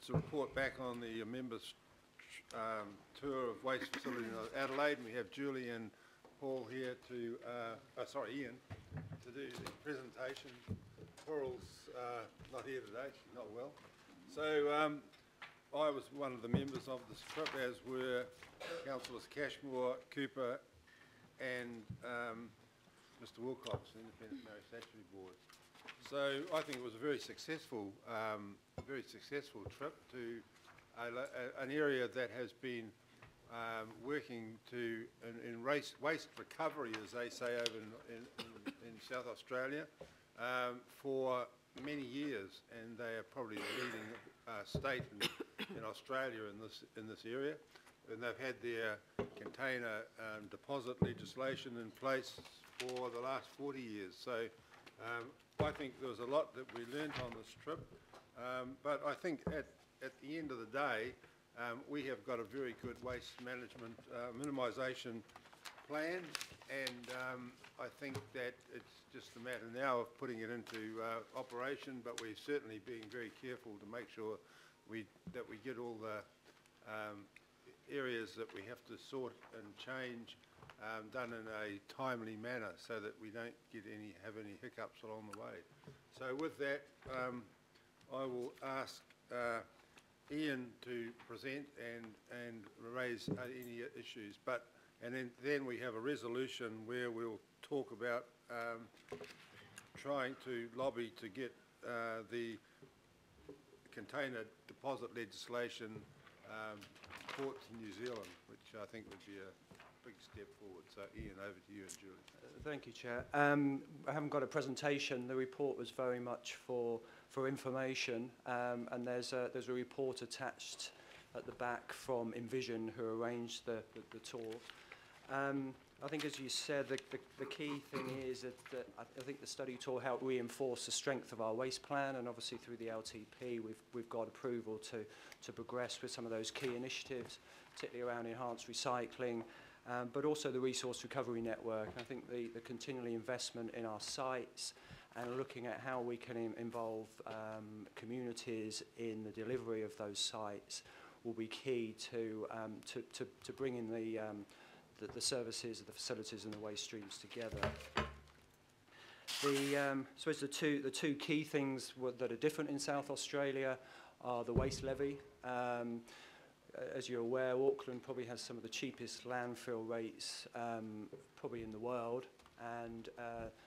it's a report back on the members' tour of waste facility in Adelaide, and we have Julie and Paul here to, Ian, to do the presentation. Paul's not here today, she's not well. So I was one of the members of this trip, as were Councillors Cashmore, Cooper and Mr Wilcox, Independent Marriage Statutory Board. So I think it was a very successful trip to an area that has been working in waste recovery, as they say over in South Australia, for many years, and they are probably the leading state in Australia in this area. And they've had their container deposit legislation in place for the last 40 years. So I think there was a lot that we learned on this trip, but I think at the end of the day, we have got a very good waste management minimisation plan, and I think that it's just a matter now of putting it into operation, but we're certainly being very careful to make sure that we get all the areas that we have to sort and change done in a timely manner, so that we don't have any hiccups along the way. So with that, I will ask Ian to present and raise any issues, and then we have a resolution where we'll talk about trying to lobby to get the container deposit legislation brought to New Zealand, which I think would be a big step forward. So Ian, over to you and Julie. Thank you, Chair. I haven't got a presentation. The report was very much for information, and there's a report attached at the back from Envision, who arranged the tour. I think, as you said, the key thing is that I think the study tour helped reinforce the strength of our waste plan, and obviously through the LTP we've got approval to progress with some of those key initiatives, particularly around enhanced recycling, but also the resource recovery network. I think the continual investment in our sites and looking at how we can involve communities in the delivery of those sites will be key to bringing the services, the facilities and the waste streams together. I suppose the two key things that are different in South Australia are the waste levy. As you're aware, Auckland probably has some of the cheapest landfill rates probably in the world, and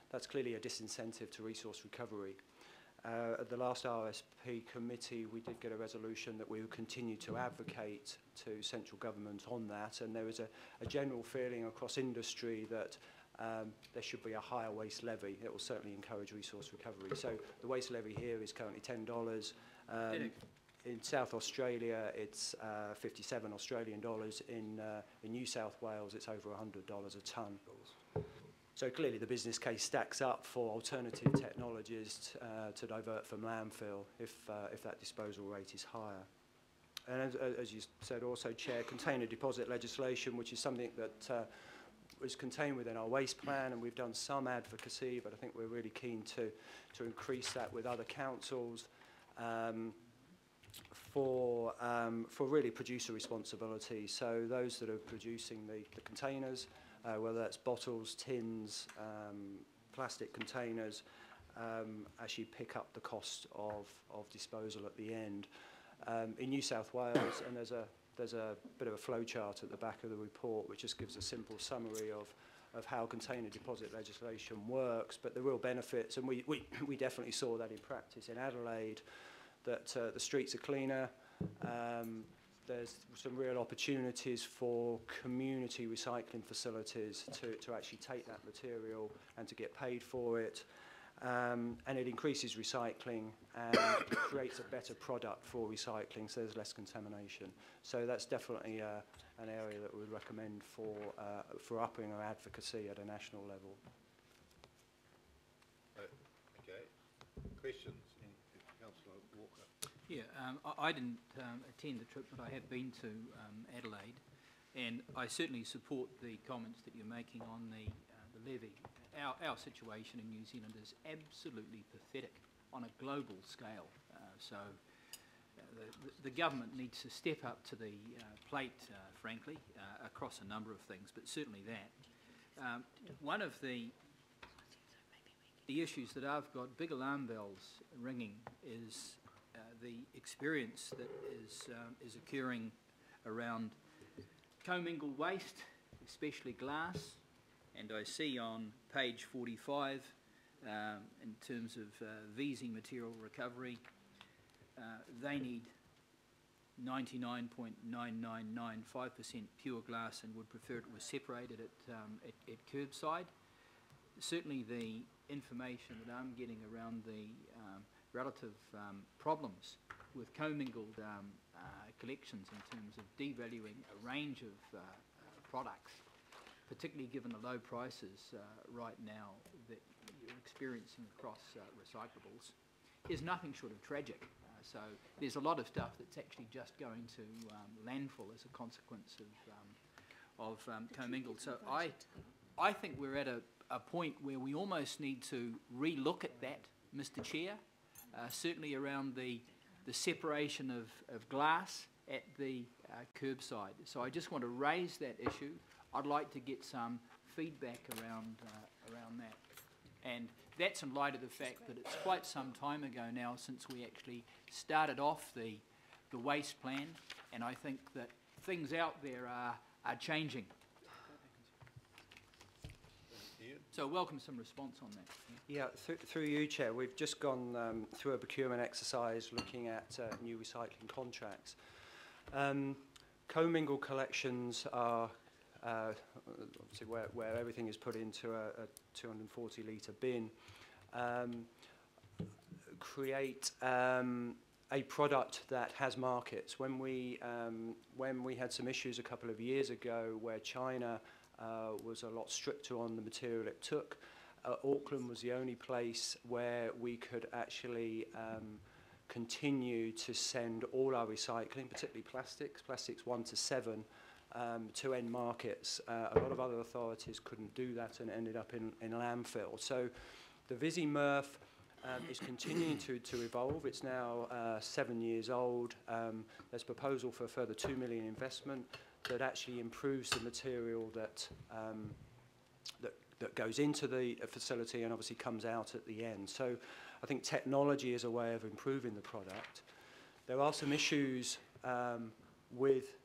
that's clearly a disincentive to resource recovery. At the last RSP committee, we did get a resolution that we would continue to advocate to central government on that, and there was a general feeling across industry that there should be a higher waste levy. It will certainly encourage resource recovery. So the waste levy here is currently $10. In South Australia, it's 57 Australian dollars. In New South Wales, it's over $100 a tonne. So clearly the business case stacks up for alternative technologies to divert from landfill if that disposal rate is higher. And as you said also, Chair, container deposit legislation, which is something that was contained within our waste plan, and we've done some advocacy, but I think we're really keen to increase that with other councils for really producer responsibility. So those that are producing the containers, whether that's bottles, tins, plastic containers, actually pick up the cost of disposal at the end. In New South Wales, and there's a bit of a flow chart at the back of the report which just gives a simple summary of how container deposit legislation works, but the real benefits, and we definitely saw that in practice in Adelaide, that the streets are cleaner. There's some real opportunities for community recycling facilities to actually take that material and to get paid for it. And it increases recycling and creates a better product for recycling, so there's less contamination. So that's definitely an area that we would recommend for upping our advocacy at a national level. Okay. Questions? Councillor Walker. Yeah, I didn't attend the trip, but I have been to Adelaide, and I certainly support the comments that you're making on the levy. Our situation in New Zealand is absolutely pathetic on a global scale. So the government needs to step up to the plate, frankly, across a number of things, but certainly that. One of the issues that I've got big alarm bells ringing is the experience that is occurring around commingled waste, especially glass, and I see on page 45 in terms of VZ material recovery, they need 99.9995% pure glass and would prefer it was separated at curbside. Certainly the information that I'm getting around the relative problems with commingled collections in terms of devaluing a range of products, particularly given the low prices right now that you're experiencing across recyclables, is nothing short of tragic. So there's a lot of stuff that's actually just going to landfill as a consequence of commingled. So I think we're at a point where we almost need to re-look at that, Mr. Chair, certainly around the separation of glass at the curbside. So I just want to raise that issue. I'd like to get some feedback around that. And that's in light of the fact that it's quite some time ago now since we actually started off the waste plan, and I think that things out there are changing. So welcome some response on that. Yeah, through you, Chair, we've just gone through a procurement exercise looking at new recycling contracts. Commingled collections are obviously where everything is put into a 240 litre bin, create a product that has markets. When we had some issues a couple of years ago where China was a lot stricter on the material it took, Auckland was the only place where we could actually continue to send all our recycling, particularly plastics 1 to 7, to end markets. A lot of other authorities couldn't do that and ended up in landfill. So the VZ MRF is continuing to evolve. It's now 7 years old. There's a proposal for a further $2 million investment that actually improves the material that goes into the facility and obviously comes out at the end. So I think technology is a way of improving the product. There are some issues with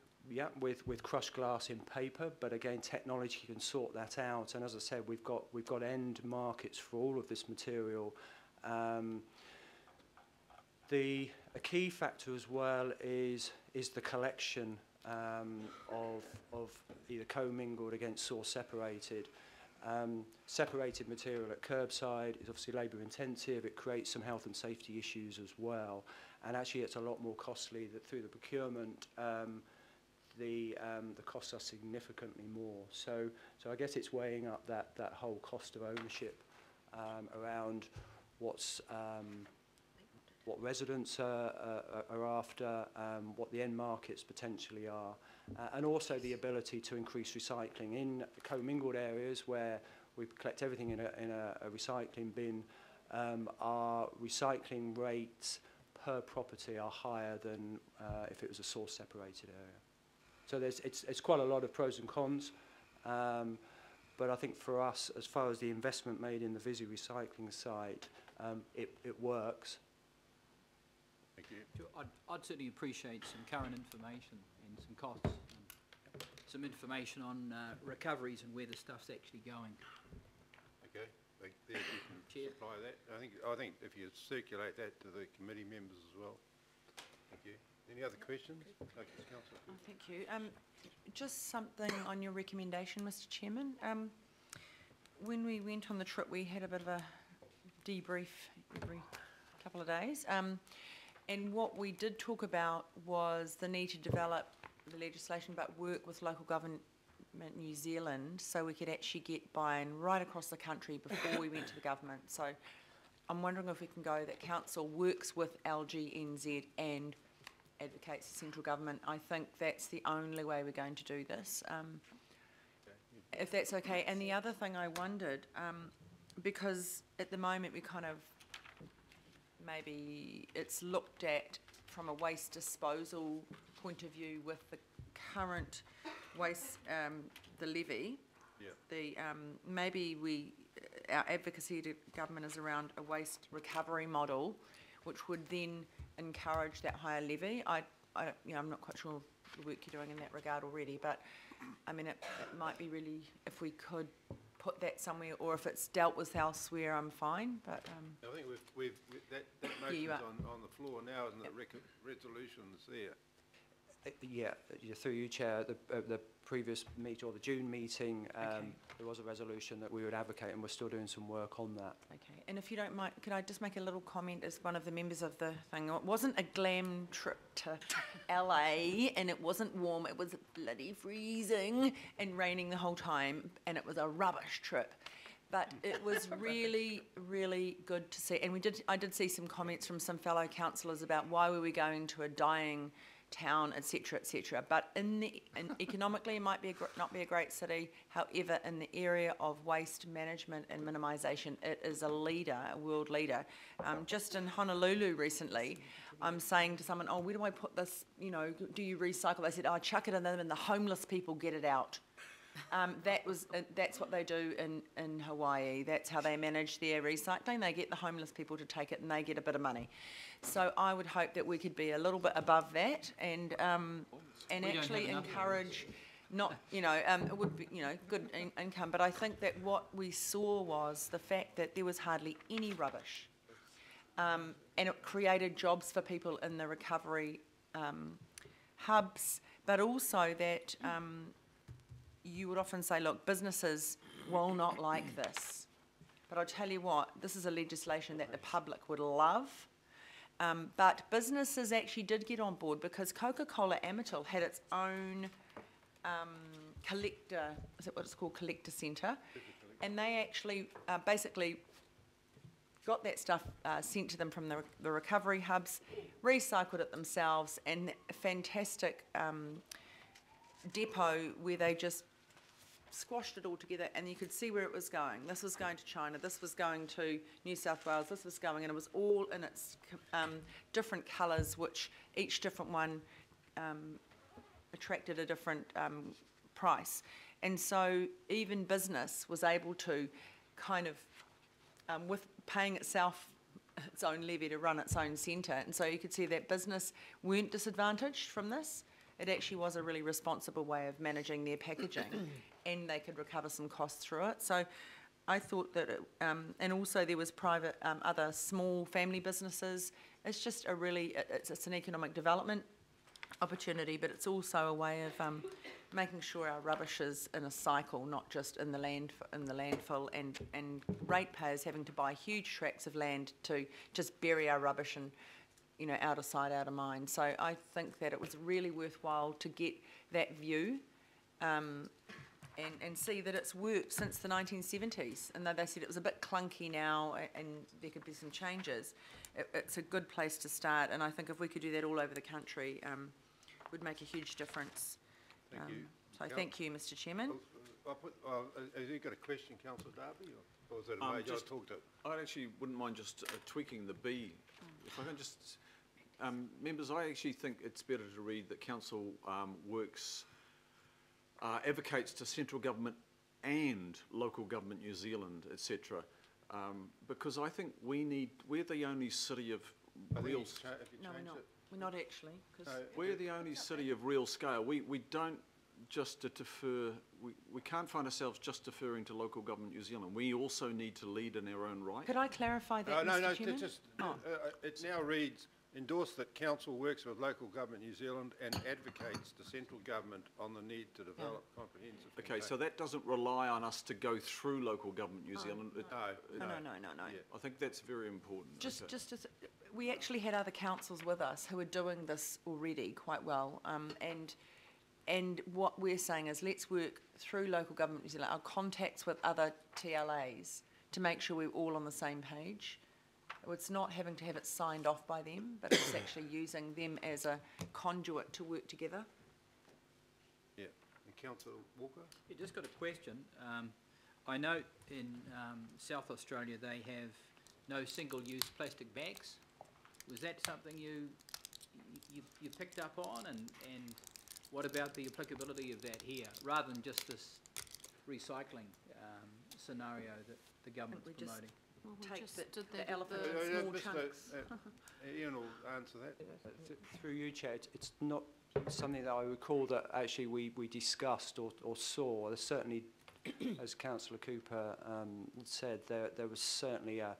crushed glass in paper, but again, technology can sort that out. And as I said, we've got end markets for all of this material. A key factor as well is the collection of either commingled against source separated. Separated material at curbside is obviously labour intensive. It creates some health and safety issues as well, and actually it's a lot more costly. That through the procurement, the costs are significantly more. So I guess it's weighing up that whole cost of ownership around what residents are after, what the end markets potentially are, and also the ability to increase recycling in commingled areas where we collect everything in a recycling bin. Our recycling rates per property are higher than if it was a source separated area. So it's quite a lot of pros and cons, but I think for us, as far as the investment made in the VZ recycling site, it works. Thank you. Sure, I'd certainly appreciate some current information and some costs, and some information on recoveries and where the stuff's actually going. Okay, there you can supply that. I think if you circulate that to the committee members as well. Thank you. Any other questions? Okay, Councillor. Oh, thank you. Just something on your recommendation, Mr. Chairman. When we went on the trip, we had a bit of a debrief every couple of days. And what we did talk about was the need to develop the legislation but work with local government New Zealand so we could actually get buy-in right across the country before we went to the government. So I'm wondering if we can go that council works with LGNZ and advocates the central government. I think that's the only way we're going to do this, if that's okay. And the other thing I wondered, because at the moment we kind of, maybe it's looked at from a waste disposal point of view with the current waste, the levy, maybe our advocacy to government is around a waste recovery model, which would then encourage that higher levy. I'm not quite sure the work you're doing in that regard already, but I mean, it might be really, if we could put that somewhere, or if it's dealt with elsewhere, I'm fine, but... I think that motion's on the floor now, isn't it? Resolution's there. Yeah, through you, Chair, the previous meeting, or the June meeting, there was a resolution that we would advocate, and we're still doing some work on that. Okay, and if you don't mind, could I just make a little comment as one of the members of the thing? It wasn't a glam trip to LA, and it wasn't warm, it was bloody freezing and raining the whole time, and it was a rubbish trip. But it was really, really good to see, and I did see some comments from some fellow councillors about why were we going to a dying town, etc., etc. But economically, it might be not be a great city. However, in the area of waste management and minimisation, it is a leader, a world leader. Just in Honolulu recently, I'm saying to someone, "Oh, where do I put this? You know, do you recycle?" They said, "Oh, chuck it in them, and the homeless people get it out." That's what they do in Hawaii. That's how they manage their recycling. They get the homeless people to take it, and they get a bit of money. So I would hope that we could be a little bit above that, and actually encourage, it would be good income. But I think that what we saw was the fact that there was hardly any rubbish, and it created jobs for people in the recovery hubs, but also that. You would often say, look, businesses will not like this. But I'll tell you what, this is a legislation that the public would love. But businesses actually did get on board because Coca-Cola Amatil had its own collector, is that what it's called, collector centre? And they actually basically got that stuff sent to them from the recovery hubs, recycled it themselves, and a fantastic depot where they just squashed it all together, and you could see where it was going. This was going to China, this was going to New South Wales, this was going, and it was all in its different colours, which each different one attracted a different price. And so even business was able to kind of, with paying itself its own levy to run its own centre, and so you could see that business weren't disadvantaged from this. It actually was a really responsible way of managing their packaging, and they could recover some costs through it. So I thought that, and also there was private, other small family businesses. It's just a really, it's an economic development opportunity, but it's also a way of making sure our rubbish is in a cycle, not just in the landfill, and ratepayers having to buy huge tracts of land to just bury our rubbish and out of sight, out of mind. So I think that it was really worthwhile to get that view and see that it's worked since the 1970s. And though they said it was a bit clunky now and there could be some changes, it's a good place to start. And I think if we could do that all over the country, would make a huge difference. Thank you. So thank you, Mr. Chairman. Have you got a question, Councillor Darby, or was that a way I talked it? I actually wouldn't mind just tweaking the B. If I can just... members, I actually think it's better to read that Council advocates to central government and local government New Zealand, etc. Because I think we're the only city of real... No, we're not. We're not actually. We're the only city of real scale. We don't just defer, we can't find ourselves just deferring to local government New Zealand. We also need to lead in our own right. Could I clarify that, Mr. Chairman? It now reads, endorse that Council works with local government New Zealand and advocates to central government on the need to develop comprehensive... Okay, so that doesn't rely on us to go through local government New Zealand. No. I think that's very important. We actually had other councils with us who are doing this already quite well, and what we're saying is let's work through local government New Zealand, our contacts with other TLAs, to make sure we're all on the same page. It's not having to have it signed off by them, but it's actually using them as a conduit to work together. Yeah. And Councillor Walker? Yeah, just got a question. I know in South Australia they have no single-use plastic bags. Was that something you you picked up on, and what about the applicability of that here, rather than just this recycling scenario that the government's we just- promoting? Well, we Take just the did that elephant at in small Mr. chunks. Ian will answer that. Through you, Chair, it's not something that I recall that actually we discussed or saw. There's certainly, as Councillor Cooper said, there was certainly a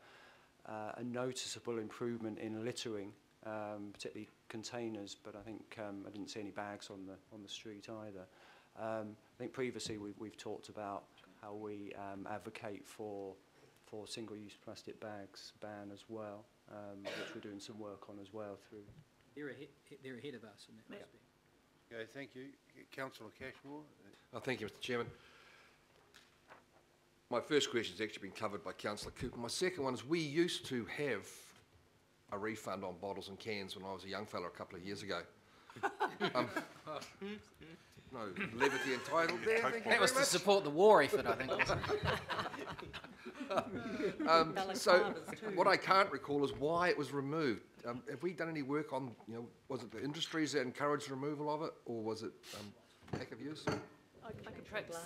noticeable improvement in littering, particularly containers, but I think I didn't see any bags on the street either. I think previously we've talked about how we advocate for single-use plastic bags ban as well, which we're doing some work on as well through. They're ahead of us in that respect. Okay, thank you. Councillor Cashmore? Thank you, Mr. Chairman. My first question has actually been covered by Councillor Cooper. My second one is we used to have a refund on bottles and cans when I was a young fella a couple of years ago. No levity entitled there. Thank you That was very to much. support the war effort, I think. So what I can't recall is why it was removed. Have we done any work on, was it the industries that encouraged removal of it, or was it lack of use? I could perhaps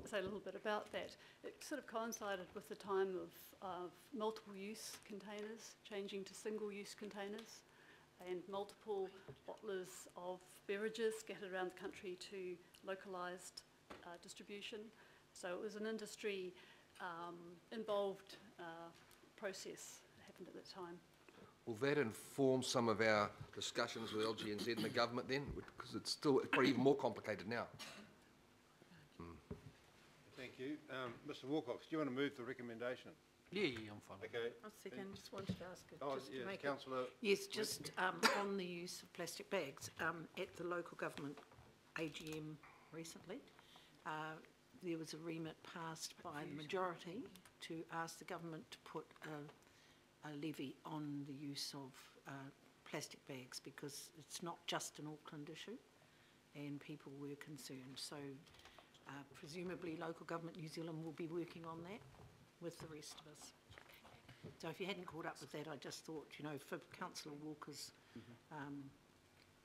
say a little bit about that. It sort of coincided with the time of multiple-use containers changing to single-use containers, and multiple bottlers of beverages scattered around the country to localised distribution. So it was an industry involved process that happened at that time. Will that inform some of our discussions with LGNZ and the government then? Because it's probably even more complicated now. Thank you. Mr. Wilcox, do you want to move the recommendation? Yeah, I'm fine. Okay. I second. Just wanted to ask, Oh, just to yes, make it. Councillor. Yes, just on the use of plastic bags, at the local government AGM recently, there was a remit passed by the majority to ask the government to put a levy on the use of plastic bags, because it's not just an Auckland issue and people were concerned. So presumably local government New Zealand will be working on that with the rest of us. So if you hadn't caught up with that, I just thought, for Councillor Walker's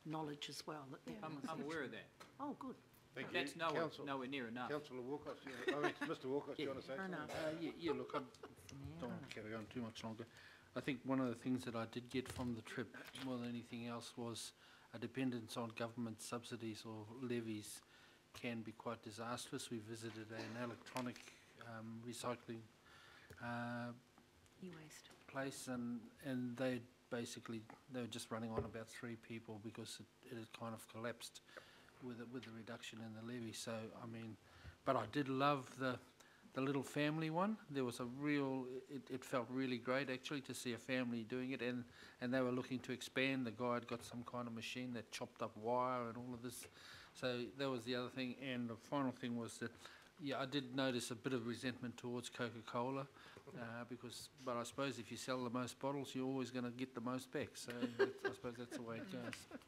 knowledge as well. I'm aware of that. Oh, good. Thank you. That's nowhere near enough. Councillor Wilcox, Mr. Wilcox, do you want to say something? Yeah, look, I don't want to carry on too much longer. I think one of the things that I did get from the trip more than anything else was a dependence on government subsidies or levies can be quite disastrous. We visited an electronic recycling E-waste. place, and they were just running on about 3 people because it had kind of collapsed with the reduction in the levy. So I mean, but I did love the little family one. There was it felt really great actually to see a family doing it, and they were looking to expand. The guy had got some kind of machine that chopped up wire and all of this. So that was the other thing. And the final thing was that, I did notice a bit of resentment towards Coca-Cola, but I suppose if you sell the most bottles, you're always going to get the most back. So I suppose that's the way it goes.